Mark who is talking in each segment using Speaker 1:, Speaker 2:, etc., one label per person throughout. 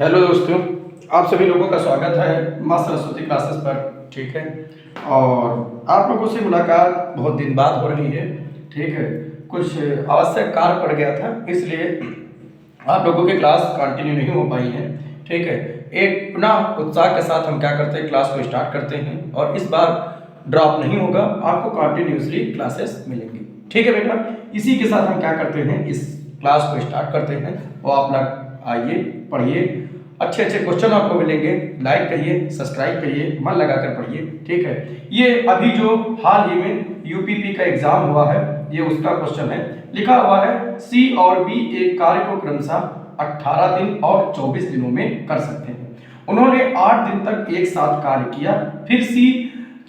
Speaker 1: Hello दोस्तों, आप सभी लोगों का स्वागत है माँ सरस्वती क्लासेस पर। ठीक है, और आप लोगों से मुलाकात बहुत दिन बाद हो रही है। ठीक है, कुछ आवश्यक कार्य पड़ गया था, इसलिए आप लोगों की क्लास कंटिन्यू नहीं हो पाई है। ठीक है, एक पुनः उत्साह के साथ हम क्या करते हैं, क्लास को स्टार्ट करते हैं और इस बार ड्रॉप नहीं होगा, आपको कंटिन्यूसली क्लासेस मिलेंगी। ठीक है बेटा, इसी के साथ हम क्या करते हैं, इस क्लास को स्टार्ट करते हैं और आप लोग आइए पढ़िए, अच्छे अच्छे क्वेश्चन आपको मिलेंगे। लाइक करिए, सब्सक्राइब करिए, मन लगाकर पढ़िए। ठीक है, ये अभी जो हाल ही में यूपीपी का एग्जाम हुआ है, ये उसका क्वेश्चन है। लिखा हुआ है सी और बी एक कार्य को क्रमशः 18 दिन और 24 दिनों में कर सकते हैं। उन्होंने 8 दिन तक एक साथ कार्य किया, फिर सी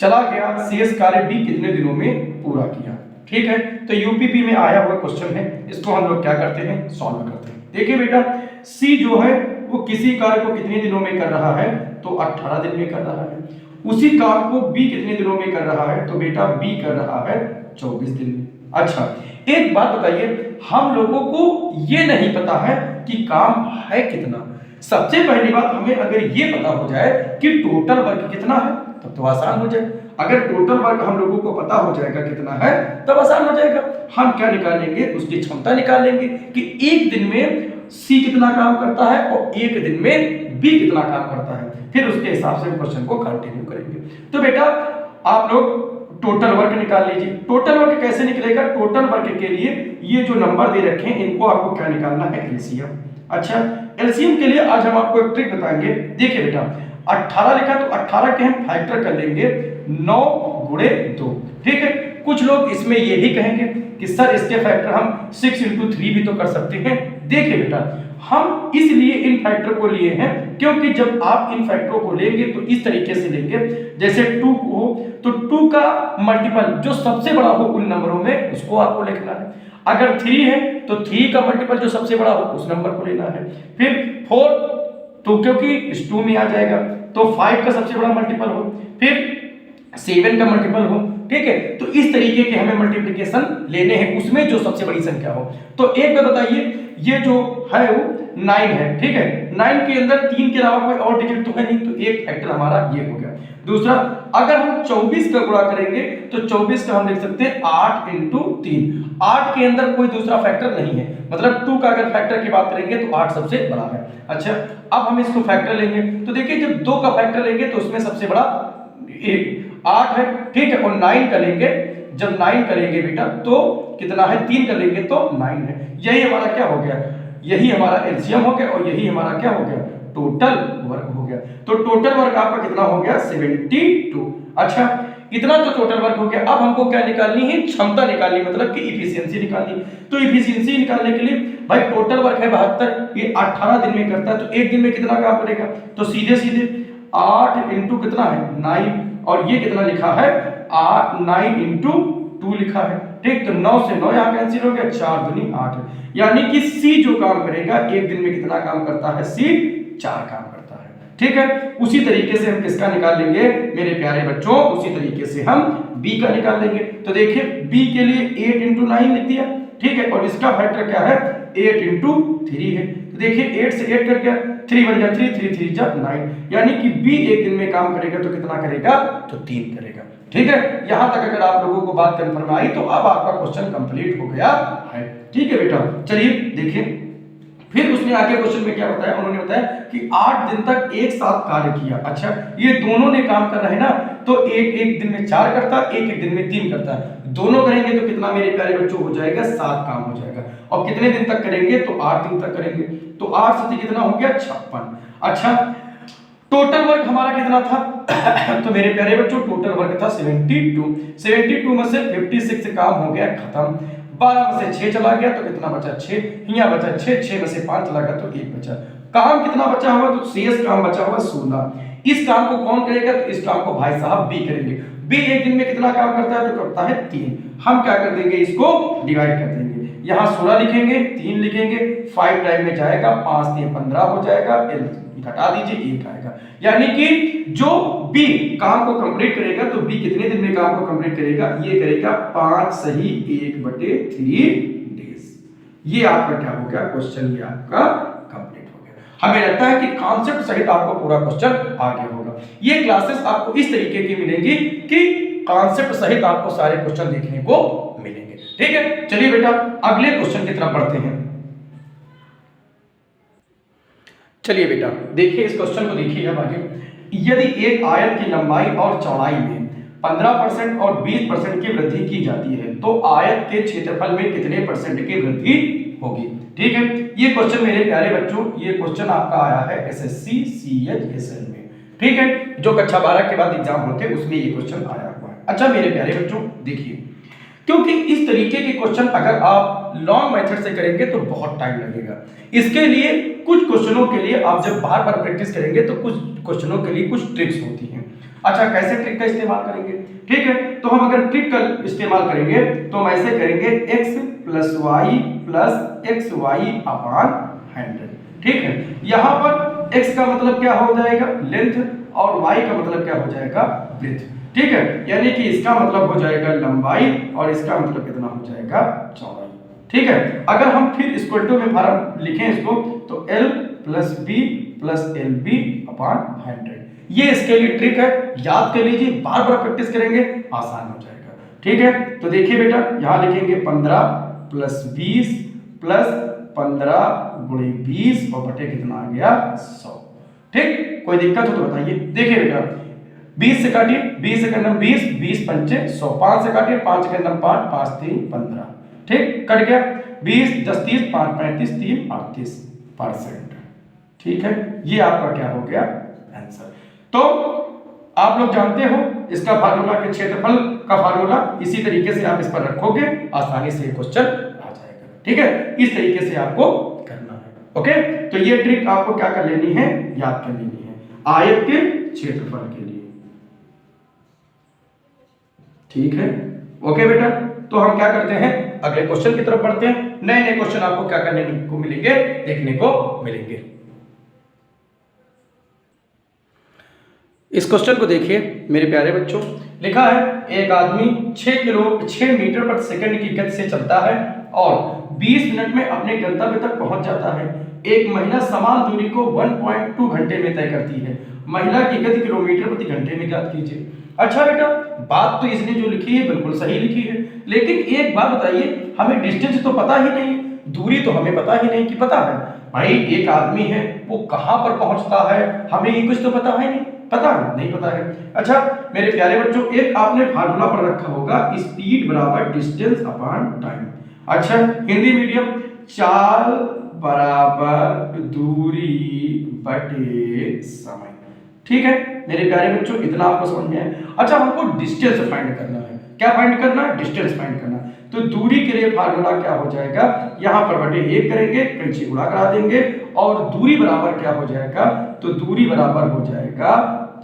Speaker 1: चला गया, शेष कार्य बी कितने दिनों में पूरा किया। ठीक है, तो यूपीपी में आया हुआ क्वेश्चन है, इसको हम लोग क्या करते हैं, सॉल्व करते हैं। देखिए बेटा, सी जो है वो किसी कार्य को कितने दिनों में कर रहा है, तो 18 दिन में कर रहा है। उसी कार्य को बी कितने दिनों में कर रहा है, तो बेटा बी कर रहा है 24 दिन में। अच्छा, एक बात बताइए, हम लोगों को ये नहीं पता है कि काम है कितना। सबसे पहली बात, हमें अगर ये पता हो जाए कि टोटल वर्क कितना है तब तो आसान हो जाए। अगर टोटल वर्क हम लोगों को पता हो जाएगा कितना है तब आसान हो जाएगा। हम क्या निकालेंगे, उसकी क्षमता निकाल लेंगे कि एक दिन में सी कितना काम करता है और एक दिन में बी कितना काम करता है, फिर उसके हिसाब से क्वेश्चन को कंटिन्यू करेंगे। तो बेटा आप लोग टोटल वर्क निकाल लीजिए। टोटल वर्क कैसे निकलेगा, टोटल वर्क के लिए ये जो नंबर दे रखे हैं इनको आपको क्या निकालना है, एलसीएम। अच्छा, एलसीएम के लिए आज हम आपको एक ट्रिक बताएंगे। देखिए बेटा, 18 लिखा तो 18 के हम फैक्टर कर लेंगे 9 गुणे 2। ठीक है, कुछ लोग इसमें ये भी कहेंगे कि सर इसके फैक्टर हम 6 into 3 भी तो कर सकते हैं। देखिए बेटा, हम इसलिए इन फैक्टर को लिए हैं क्योंकि जब आप इन फैक्टरों को लेंगे तो इस तरीके से लेंगे, जैसे 2 हो तो 2 का मल्टीपल जो सबसे बड़ा हो उन नंबरों में उसको आपको लिखना है। अगर 3 है तो 3 का मल्टीपल जो सबसे बड़ा हो उस नंबर को लेना है। फिर 4 तो क्योंकि इस 2 में आ जाएगा, तो 5 का सबसे बड़ा मल्टीपल हो, फिर 7 का मल्टीपल हो। ठीक है, तो इस तरीके के हमें मल्टीप्लिकेशन लेने हैं, उसमें जो सबसे बड़ी संख्या हो। तो एक बार बताइए, ये जो है वो 9 है। ठीक है, 9 के अंदर 3 के अलावा कोई और डिजिट तो है नहीं, तो एक फैक्टर हमारा ये हो गया। दूसरा, अगर हम 24 का गुणा करेंगे तो 24 का हम लिख सकते हैं 8 into 3। 8 के अंदर कोई दूसरा फैक्टर नहीं है, मतलब 2 का अगर फैक्टर की बात करेंगे तो 8 सबसे बड़ा है। अच्छा, अब हम इसको फैक्टर लेंगे तो देखिए, जब 2 का फैक्टर लेंगे तो उसमें सबसे बड़ा 8 है। ठीक है, और 9 का लेंगे, जब 9 करेंगे बेटा तो कितना है, 3 कर लेंगे तो 9 है। यही हमारा क्या हो गया, यही हमारा एलसीएम हो गया और यही हमारा क्या हो गया, टोटल वर्क हो गया। तो टोटल वर्क आपका कितना हो गया, 72। अच्छा, इतना तो टोटल वर्क हो गया। अब हमको क्या निकालनी है, क्षमता निकालनी, मतलब कि इफिशियंसी निकालनी। तो इफिशियंसी निकालने के लिए भाई टोटल वर्क है 72, ये 18 दिन में करता है, तो एक दिन में कितना काम करेगा, तो सीधे सीधे 8 इंटू कितना है 9, और ये कितना लिखा है 9 इंटू 2 लिखा है। ठीक, तो 9 से 9 यहाँ कैंसिल हो गया, 4 दूनी 8, यानी कि सी जो काम करेगा एक दिन में कितना काम करता है, सी 4 काम करता है। ठीक है, उसी तरीके से हम किसका निकाल लेंगे मेरे प्यारे बच्चों, उसी तरीके से हम बी का निकाल लेंगे। तो देखिए, बी के लिए 8 इंटू 9 लिख दिया। ठीक है, और इसका फैक्टर क्या है, 8 इंटू 3 है। तो देखिए 8 से 8 कट गया, 3 बन गया 3, 3 3 जा 9, यानी कि बी एक दिन में काम करेगा तो कितना करेगा, तो 3 करेगा। ठीक है, यहां तक अगर आप लोगों को बात कंफर्म आई तो अब आपका क्वेश्चन कंप्लीट हो गया है। ठीक है बेटा, चलिए देखिए, फिर उसने आगे क्वेश्चन में क्या बताया, उन्होंने बताया कि 8 दिन तक एक साथ कार्य किया। अच्छा, ये दोनों ने काम कर रहे हैं ना, तो एक एक दिन में 4 करता है, एक एक दिन में 3 करता है। दोनों करेंगे तो कितना मेरे प्यारे बच्चों हो जाएगा, 7 काम हो जाएगा। और कितने दिन तक करेंगे, तो 8 दिन तक करेंगे, तो 8 से कितना हो गया 56। अच्छा, टोटल वर्क हमारा कितना था तो मेरे प्यारे बच्चों टोटल वर्क था 72। 72 में से 56 काम हो गया खत्म। 12 में से 6 चला गया तो कितना बचा, 6, यहाँ बचा 6, 6 में से 5 चला गया तो 1 बचा। काम कितना बचा हुआ, तो शेष काम बचा हुआ 16। इस काम को कौन करेगा, तो इस काम को भाई साहब बी करेंगे। बी एक दिन में कितना काम करता है, तो करता है 3। हम क्या कर देंगे, इसको डिवाइड कर देंगे, यहाँ 16 लिखेंगे, 3 लिखेंगे, 5 टाइम में जाएगा, 5 3 15 हो जाएगा, घटा दीजिए 1 आएगा। यानी कि जो बी काम को कंप्लीट करेगा, तो बी कितने दिन में काम को कंप्लीट करेगा, ये करेगा 5 सही 1/3 डेज। ये आपका क्या हो गया क्वेश्चन, ये आपका कंप्लीट हो गया। हमें लगता है कि कॉन्सेप्ट सहित आपको पूरा क्वेश्चन आ गया होगा। ये क्लासेस आपको इस तरीके की मिलेंगी कि कॉन्सेप्ट सहित आपको सारे क्वेश्चन देखने को मिलेंगे। ठीक है, चलिए बेटा अगले क्वेश्चन की तरफ बढ़ते हैं। चलिए बेटा देखिए इस क्वेश्चन को, देखिए अब आगे, यदि एक आयत की लंबाई और चौड़ाई में 15% और 20% की वृद्धि की जाती है तो आयत के क्षेत्रफल में कितने परसेंट की वृद्धि होगी। ठीक है, ये क्वेश्चन मेरे प्यारे बच्चों, ये क्वेश्चन आपका आया है एसएससी सीएचएसएल में। ठीक है, जो कक्षा 12 के बाद एग्जाम होते हैं उसमें ये क्वेश्चन आया हुआ है। अच्छा मेरे प्यारे बच्चों देखिए, क्योंकि इस तरीके के क्वेश्चन अगर आप लॉन्ग मेथड से करेंगे तो बहुत टाइम लगेगा। इसके लिए कुछ क्वेश्चनों के लिए आप जब बार बार प्रैक्टिस करेंगे तो कुछ क्वेश्चनों के लिए कुछ ट्रिक्स होती हैं। अच्छा कैसे ट्रिक का इस्तेमाल करेंगे, ठीक है, तो हम अगर ट्रिक का इस्तेमाल करेंगे तो हम ऐसे करेंगे x प्लस y plus x y upon 100। ठीक है, यहाँ पर x का मतलब क्या हो जाएगा लेंथ और y का मतलब क्या हो जाएगा ब्रेथ। ठीक है, यानी कि इसका मतलब हो जाएगा लंबाई और इसका मतलब कितना हो जाएगा चौड़ाई। ठीक है, अगर हम फिर इक्वल टू में फॉर्म लिखें इसको तो L plus B plus L B upon 100। ये इसके लिए ट्रिक है, याद कर लीजिए, बार बार प्रैक्टिस करेंगे आसान हो जाएगा। ठीक है, तो देखिए बेटा यहाँ लिखेंगे 15 प्लस 20 प्लस 15 गुणे 20 और बटे कितना आ गया 100। ठीक, कोई दिक्कत हो तो बताइए। देखिए बेटा 20 से काटिए, 20 से करना 20, 20 पंचे 100, 5 से काटिए, 5 के करना 5, 5 3 15। ठीक, कट गया 20, 10 30, 5 35, 3 38%। ठीक है, ये आपका क्या हो गया आंसर। तो आप लोग जानते हो इसका फार्मूला के क्षेत्रफल का फार्मूला, इसी तरीके से आप इस पर रखोगे आसानी से क्वेश्चन आ जाएगा। ठीक है, इस तरीके से आपको करना है। ओके, तो ये ट्रिक आपको क्या कर लेनी है, याद कर लेनी है आयत के क्षेत्रफल के लिए। ठीक है, ओके बेटा, तो हम क्या करते हैं अगले क्वेश्चन की तरफ बढ़ते हैं। नए नए क्वेश्चन आपको क्या करने को मिलेंगे, देखने को मिलेंगे। इस क्वेश्चन को देखिए मेरे प्यारे बच्चों, लिखा है एक आदमी 6 मीटर प्रति सेकंड की गति से चलता है और 20 मिनट में अपने गंतव्य तक पहुंच जाता है। एक महिला समान दूरी को 1.2 घंटे में तय करती है। महिला की गति किलोमीटर प्रति घंटे में ज्ञात कीजिए। अच्छा बेटा, बात तो इसने जो लिखी है बिल्कुल सही लिखी है, लेकिन एक बात बताइए, हमें डिस्टेंस तो पता ही नहीं, दूरी तो हमें पता ही नहीं कि पता है भाई एक आदमी है वो कहां पर पहुंचता है, हमें ये कुछ तो पता है नहीं, पता है नहीं पता है। अच्छा मेरे प्यारे बच्चों, एक आपने फार्मूला पर रखा होगा स्पीड बराबर डिस्टेंस अपॉन टाइम। अच्छा हिंदी मीडियम, चाल बराबर दूरी बटे समय। ठीक है मेरे प्यारे बच्चों, इतना आपको समझ में आया। अच्छा हमको डिस्टेंस फाइंड करना है, क्या फाइंड करना है, डिस्टेंस फाइंड करना। तो दूरी के लिए फार्मूला क्या हो जाएगा, यहाँ पर बटे 1 करेंगे, कैंची गुणा करा देंगे और दूरी बराबर क्या हो जाएगा, तो दूरी बराबर हो जाएगा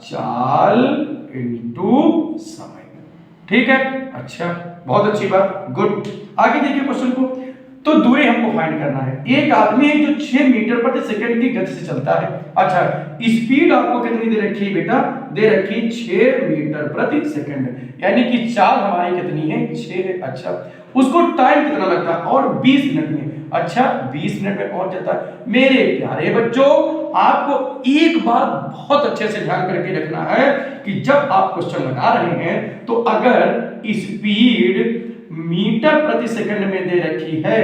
Speaker 1: चाल इंटू समय। ठीक है, अच्छा बहुत अच्छी बात, गुड। आगे देखिए क्वेश्चन को, तो दूरी हमको फाइंड करना है। एक आदमी है जो 6 मीटर प्रति सेकंड की गति से चलता है। अच्छा स्पीड आपको कितनी दे रखी है बेटा, दे रखी 6 मीटर प्रति सेकंड, यानी कि चाल हमारी कितनी है 6 है। अच्छा उसको टाइम कितना लगता है, और 20 मिनट में। अच्छा 20 मिनट में पहुंच जाता है। मेरे प्यारे बच्चों आपको एक बात बहुत अच्छे से ध्यान करके रखना है कि जब आप क्वेश्चन लगा रहे हैं तो अगर स्पीड मीटर प्रति सेकंड में दे रखी है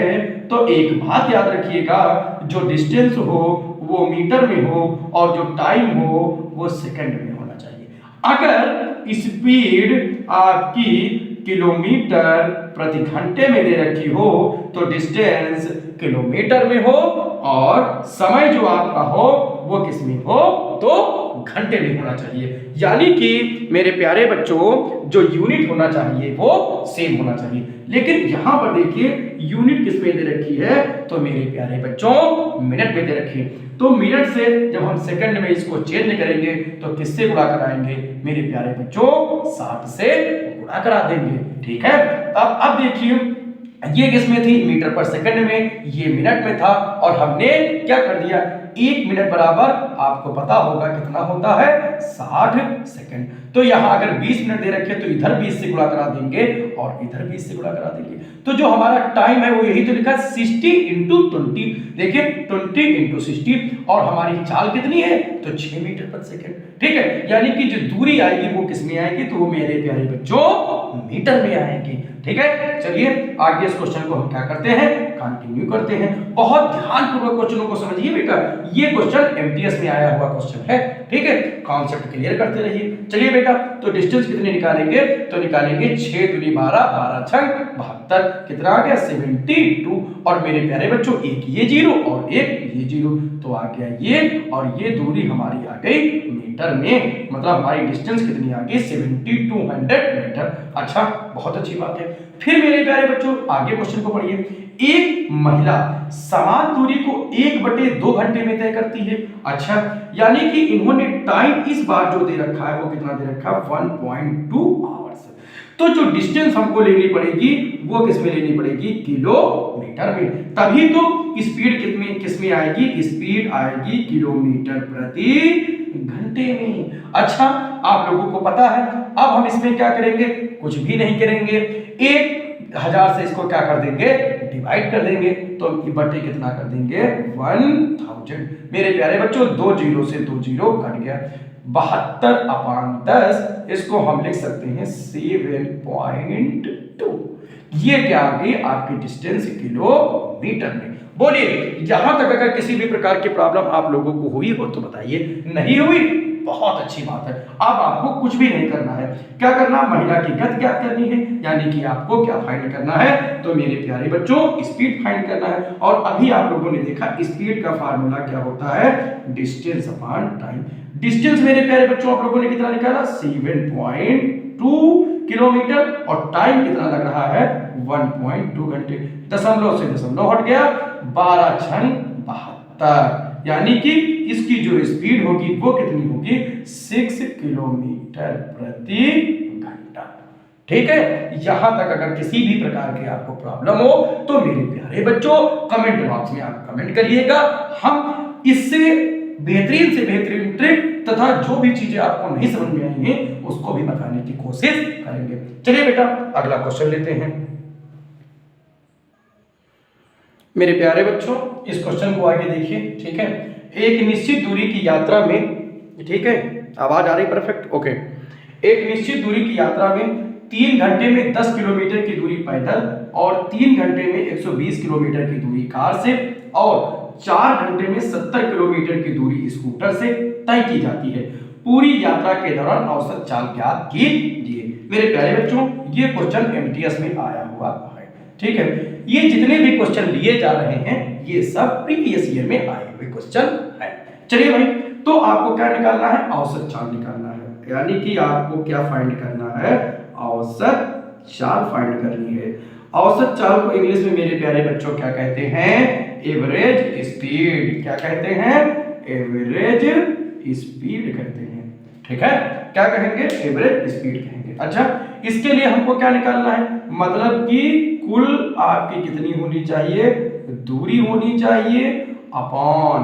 Speaker 1: तो एक बात याद रखिएगा, जो डिस्टेंस हो वो मीटर में हो और जो टाइम हो वो सेकंड में होना चाहिए। अगर स्पीड आपकी किलोमीटर प्रति घंटे में दे रखी हो तो डिस्टेंस किलोमीटर में हो और समय जो आपका हो वो किस में हो, तो घंटे में होना चाहिए। यानी कि मेरे प्यारे बच्चों जो यूनिट होना चाहिए वो सेम होना चाहिए। लेकिन यहां पर देखिए यूनिट किस में दे रखी है, तो मेरे प्यारे बच्चों मिनट में दे रखी है। तो मिनट से जब हम सेकंड में इसको चेंज करेंगे तो किससे गुणा कराएंगे मेरे प्यारे बच्चों, 60 से गुणा करा देंगे। ठीक है, अब देखिए ये किसमें थी, मीटर पर सेकंड में, ये मिनट में था, और हमने क्या कर दिया, 1 मिनट बराबर आपको पता होगा कितना होता है, 60 सेकंड। तो यहाँ अगर 20 मिनट दे रखे तो इधर 20 से गुणा करा देंगे और इधर 20 से गुणा करा देंगे, तो जो हमारा टाइम है वो यही तो लिखा है 60 इंटू 20। देखिए 20 इंटू 60, और हमारी चाल कितनी है, तो 6 मीटर पर सेकंड। ठीक है, यानी कि जो दूरी आएगी वो किस में आएगी, तो वो मेरे प्यारे बच्चों मीटर में आएगी। ठीक है, चलिए आगे इस क्वेश्चन को हम क्या करते हैं, कंटिन्यू करते हैं। बहुत ध्यानपूर्वक क्वेश्चनों को समझिए बेटा, ये क्वेश्चन एमटीएस में आया हुआ क्वेश्चन है। ठीक है, कॉन्सेप्ट क्लियर करते रहिए। चलिए बेटा, तो डिस्टेंस कितने निकालेंगे, तो निकालेंगे 6 दूनी 12, 12 छंग 72, कितना आ गया 72। और मेरे प्यारे बच्चों एक ये जीरो और एक ये जीरो, तो आ गया ये, और ये दूरी हमारी आ गई मीटर में, मतलब हमारी डिस्टेंस कितनी आ गई 7200 मीटर। अच्छा, बहुत अच्छी बात है। फिर मेरे प्यारे बच्चों आगे क्वेश्चन को पढ़िए। एक महिला समान दूरी को 1/2 घंटे में तय करती है। अच्छा, यानी कि इन्होंने टाइम इस बार जो दे रखा है वो कितना दे रखा है, 1.2 आवर्स। तो जो डिस्टेंस हमको लेनी पड़ेगी वो किस में लेनी पड़ेगी, किलोमीटर में, तभी तो स्पीड किसमें आएगी, स्पीड आएगी किलोमीटर प्रति घंटे में। अच्छा, आप लोगों को पता है, अब हम इसमें क्या करेंगे, कुछ भी नहीं करेंगे, 1000 से इसको क्या कर देंगे, डिवाइड कर देंगे, तो बटे कितना कर देंगे, 1000। मेरे प्यारे बच्चों 2 जीरो से 2 जीरो कट गया, 72/10, इसको हम लिख सकते हैं 7.2। ये क्या आ गई आपकी डिस्टेंस किलोमीटर में। बोलिए, यहां तक अगर किसी भी प्रकार की प्रॉब्लम आप लोगों को हुई हो तो बताइए, नहीं हुई, बहुत अच्छी बात है। अब आपको कुछ भी नहीं करना है, क्या करना, महिला की गति ज्ञात करनी है, यानी कि आपको क्या फाइंड करना है, तो मेरे प्यारे बच्चों स्पीड फाइंड करना है। और अभी आप लोगों ने देखा स्पीड का फार्मूला क्या होता है, डिस्टेंस अपॉन टाइम। डिस्टेंस मेरे प्यारे बच्चों आप लोगों ने कितना निकाला, 7.2 किलोमीटर, और टाइम कितना लग रहा है, 1.2 घंटे। दशमलव से दशमलव हट गया, 12 छंग 72, यानी कि इसकी जो स्पीड होगी वो कितनी होगी, 6 किलोमीटर प्रति घंटा। ठीक है, यहां तक अगर किसी भी प्रकार की आपको प्रॉब्लम हो तो मेरे प्यारे बच्चों कमेंट बॉक्स में आप कमेंट करिएगा, हम इससे बेहतरीन से बेहतरीन ट्रिक तथा जो भी चीजें आपको नहीं समझ में आई हैं उसको भी बताने की कोशिश करेंगे। चलिए बेटा अगला क्वेश्चन लेते हैं। मेरे प्यारे बच्चों इस क्वेश्चन को आगे देखिए। ठीक है, एक निश्चित दूरी की यात्रा में, ठीक है आवाज आ रही परफेक्ट, ओके, एक निश्चित दूरी की यात्रा में 3 घंटे में 10 किलोमीटर की दूरी पैदल और 3 घंटे में 120 किलोमीटर की दूरी कार से और 4 घंटे में 70 किलोमीटर की दूरी स्कूटर से तय की जाती है। पूरी यात्रा के दौरान औसत चाल ज्ञात कीजिए। मेरे प्यारे बच्चों ये क्वेश्चन एमटीएस में आया हुआ है। ठीक है, ये जितने भी क्वेश्चन लिए जा रहे हैं ये सब प्रीवियस ईयर में आए हुए क्वेश्चन है। चलिए भाई, तो आपको क्या निकालना है, औसत चाल निकालना है, यानी कि आपको क्या फाइंड करना है, औसत चाल फाइंड करनी है। औसत चाल को इंग्लिश में मेरे प्यारे बच्चों क्या कहते हैं, एवरेज स्पीड। क्या कहते हैं, एवरेज स्पीड कहते हैं। ठीक है, क्या कहेंगे, एवरेज स्पीड कहेंगे। अच्छा, इसके लिए हमको क्या निकालना है, मतलब कि कुल आपकी कितनी होनी चाहिए, दूरी होनी चाहिए अपॉन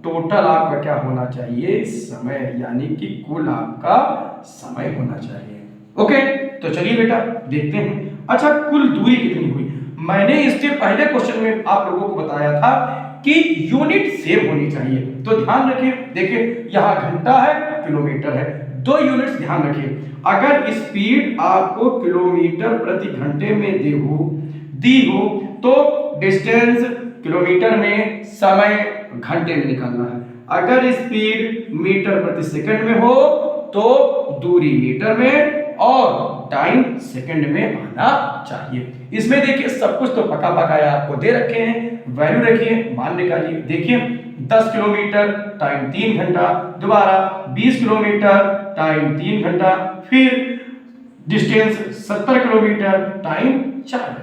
Speaker 1: टोटल आपका क्या होना चाहिए, समय, यानी कि कुल आपका समय होना चाहिए। ओके, तो चलिए बेटा देखते हैं। अच्छा, कुल दूरी कितनी हुई, मैंने इसके पहले क्वेश्चन में आप लोगों को बताया था कि यूनिट सेम होनी चाहिए, तो ध्यान रखिए, देखिए यहाँ घंटा है, किलोमीटर है, 2 यूनिट्स ध्यान रखिए। अगर स्पीड आपको किलोमीटर प्रति घंटे में दी हो तो डिस्टेंस किलोमीटर में, समय घंटे में निकालना है। अगर स्पीड मीटर प्रति सेकंड में हो तो दूरी मीटर में और टाइम सेकंड में आना चाहिए। इसमें देखिए सब कुछ तो पका पकाया आपको दे रखे हैं, वैल्यू रखिए, मान निकालिए। देखिए 10 किलोमीटर टाइम 3 घंटा, दोबारा 20 किलोमीटर टाइम 3 घंटा, फिर डिस्टेंस 70 किलोमीटर टाइम 4 घंटा।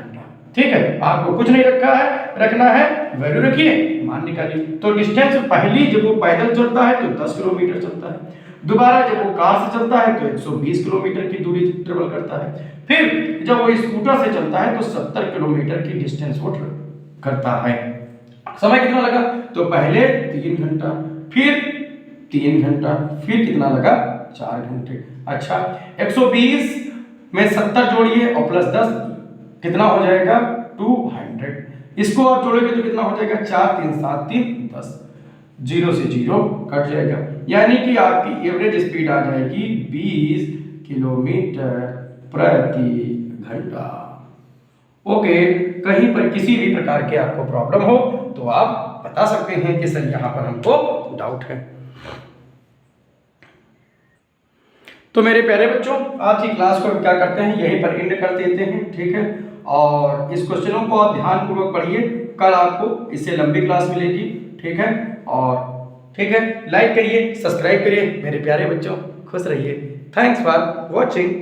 Speaker 1: ठीक है, आपको कुछ नहीं रखना है, वैल्यू रखिए, मान निकालिए। तो डिस्टेंस पहली जब वो पैदल चलता है तो 10 किलोमीटर चलता है, दोबारा जब वो कार से चलता है तो 120 किलोमीटर की दूरी ट्रेवल करता है। फिर जब वो स्कूटर से चलता है तो 70 किलोमीटर की डिस्टेंस वो करता है। समय कितना लगा? तो पहले 3 घंटा, फिर 3 घंटा, फिर कितना लगा? 4 घंटे। अच्छा, 120 में 70 जोड़िए और प्लस 10 कितना हो जाएगा? 200। इसको आप जोड़ोगे तो कितना हो जाएगा? 4 3 7 3 10, 0 से 0 कट जाएगा, यानी कि आपकी एवरेज स्पीड आ जाएगी 20 किलोमीटर प्रति घंटा। ओके, कहीं पर किसी भी प्रकार के आपको प्रॉब्लम हो तो आप बता सकते हैं कि सर यहाँ पर हमको डाउट है। तो मेरे प्यारे बच्चों, आज की क्लास को क्या करते हैं, यहीं पर एंड कर देते हैं, ठीक है। और इस क्वेश्चनों को आप ध्यानपूर्वक पढ़िए, कल आपको इससे लंबी क्लास मिलेगी, ठीक है। और ठीक है, लाइक करिए, सब्सक्राइब करिए मेरे प्यारे बच्चों, खुश रहिए। Thanks for watching.